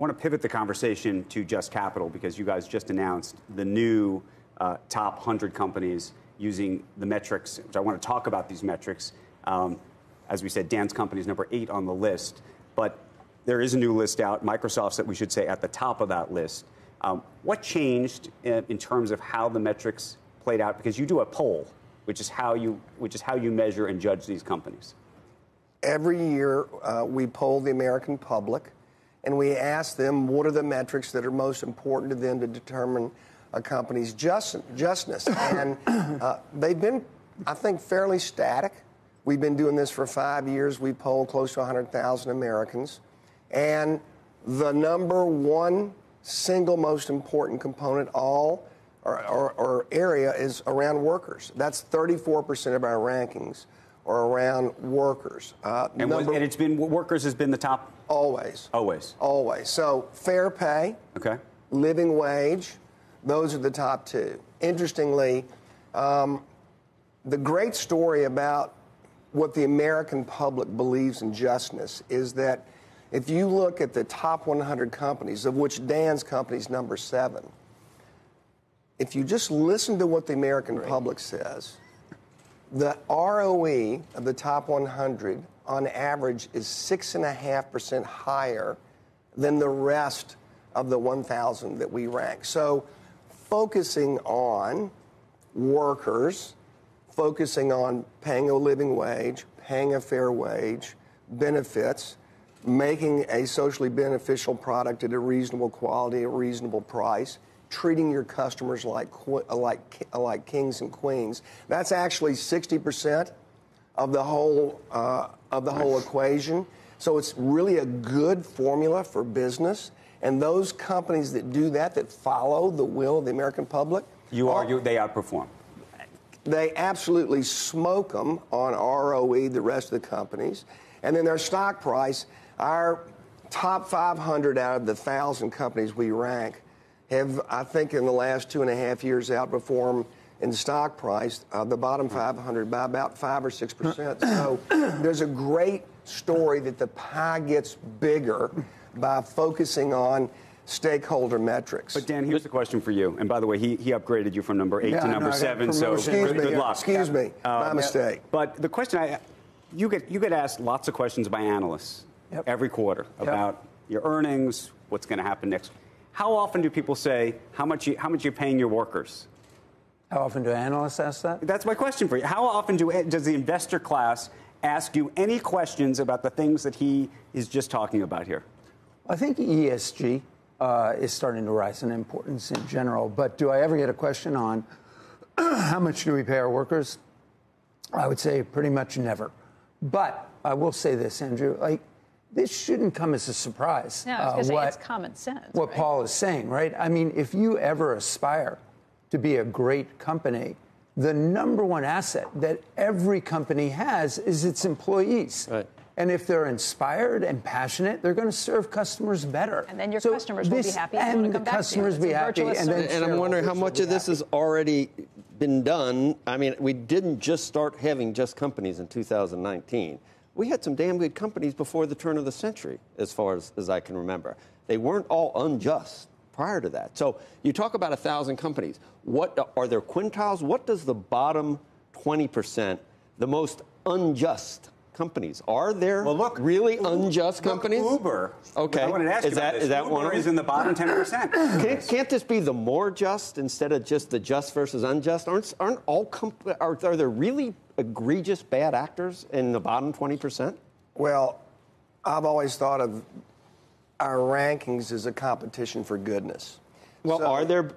I want to pivot the conversation to Just Capital because you guys just announced the new top 100 companies using the metrics, which I want to talk about these metrics. As we said, Dan's company is number 8 on the list, but there is a new list out. Microsoft's, that we should say, at the top of that list. What changed in terms of how the metrics played out? Because you do a poll, which is how you measure and judge these companies. Every year, we poll the American public, and we ask them what are the metrics that are most important to them to determine a company's justness. And they've been, I think, fairly static. We've been doing this for 5 years. We polled close to 100,000 Americans. And the number one single most important component or area is around workers. That's 34% of our rankings are around workers. And it's been, workers has been the top? Always. Always. Always. So fair pay, okay, living wage, those are the top two. Interestingly, the great story about what the American public believes in justness is that if you look at the top 100 companies, of which Dan's company is number 7, if you just listen to what the American public says, the ROE of the top 100 on average is 6.5% higher than the rest of the 1,000 that we rank. So focusing on workers, focusing on paying a living wage, paying a fair wage, benefits, making a socially beneficial product at a reasonable quality, a reasonable price, treating your customers like kings and queens. That's actually 60% of the whole equation. So it's really a good formula for business. And those companies that do that, that follow the will of the American public, you argue they outperform. They absolutely smoke them on ROE, the rest of the companies. And then their stock price, our top 500 out of the 1,000 companies we rank have, I think, in the last 2.5 years outperformed in stock price the bottom 500 by about 5 or 6%. So there's a great story that the pie gets bigger by focusing on stakeholder metrics. But Dan, here's the question for you. And by the way, he upgraded you from number 8 to number 7. So good luck. Excuse me, my mistake. But the question you get asked lots of questions by analysts every quarter about your earnings, what's going to happen next. How often do people say how much you're paying your workers? How often do analysts ask that? That's my question for you. How often does the investor class ask you any questions about the things that he is just talking about here? I think ESG is starting to rise in importance in general. But do I ever get a question on how much do we pay our workers? I would say pretty much never. But I will say this, Andrew, this shouldn't come as a surprise. No, I was going to say it's common sense. What Paul is saying, right? I mean, if you ever aspire to be a great company, the number one asset that every company has is its employees. Right. And if they're inspired and passionate, they're going to serve customers better. And then your customers will be happy. And the customers be happy. And I'm wondering how much of this has already been done. I mean, we didn't just start having just companies in 2019. We had some damn good companies before the turn of the century, as far as I can remember. They weren't all unjust prior to that. So you talk about 1,000 companies. What are there quintiles? What does the bottom 20%, the most unjust companies? Are there really unjust companies? Uber. Okay. I wanted to ask is that one is in the bottom 10%? Can't this be the more just instead of just the just versus unjust? Aren't all are there really egregious bad actors in the bottom 20%? Well, I've always thought of our rankings as a competition for goodness. Well, are there?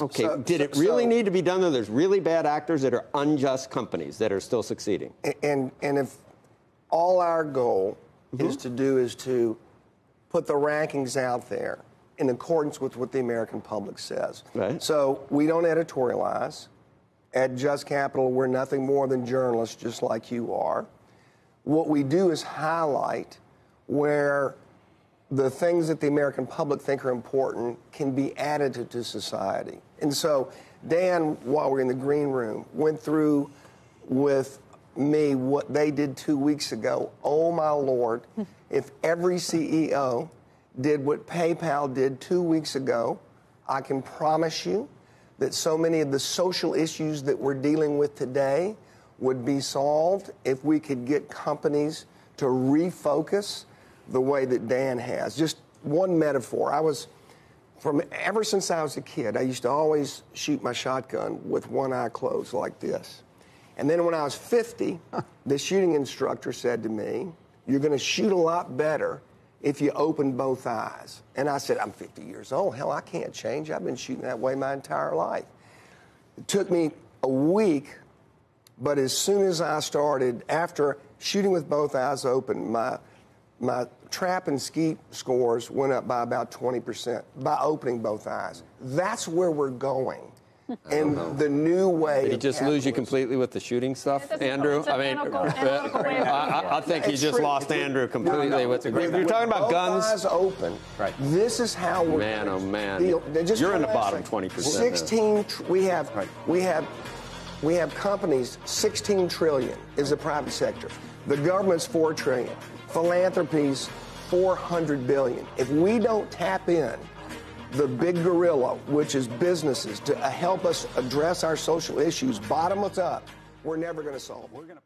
Okay. Did it really need to be done? Though there's really bad actors that are unjust companies that are still succeeding. And if all our goal is to put the rankings out there in accordance with what the American public says. Right. So we don't editorialize. At Just Capital, we're nothing more than journalists, just like you are. What we do is highlight where the things that the American public think are important can be added to society. And so Dan, while we're in the green room, went through with me what they did 2 weeks ago. Oh, my Lord, if every CEO did what PayPal did 2 weeks ago, I can promise you that so many of the social issues that we're dealing with today would be solved if we could get companies to refocus the way that Dan has. Just one metaphor. Ever since I was a kid, I used to always shoot my shotgun with one eye closed like this. And then when I was 50, the shooting instructor said to me, "You're going to shoot a lot better if you open both eyes." And I said, "I'm 50 years old. Hell, I can't change. I've been shooting that way my entire life." It took me a week, but as soon as I started, after shooting with both eyes open, my trap and skeet scores went up by about 20% by opening both eyes. That's where we're going. And the new way. Did he just lose you completely with the shooting stuff, Andrew? I mean, I think he just lost Andrew completely. You're talking about guns. Eyes open. Right. This is how we're. Man, oh man. You're in the bottom 20%. 16. We have companies. 16 trillion is the private sector. The government's 4 trillion. Philanthropy's 400 billion. If we don't tap in the big gorilla, which is businesses, to help us address our social issues, bottom us up, we're never going to solve it.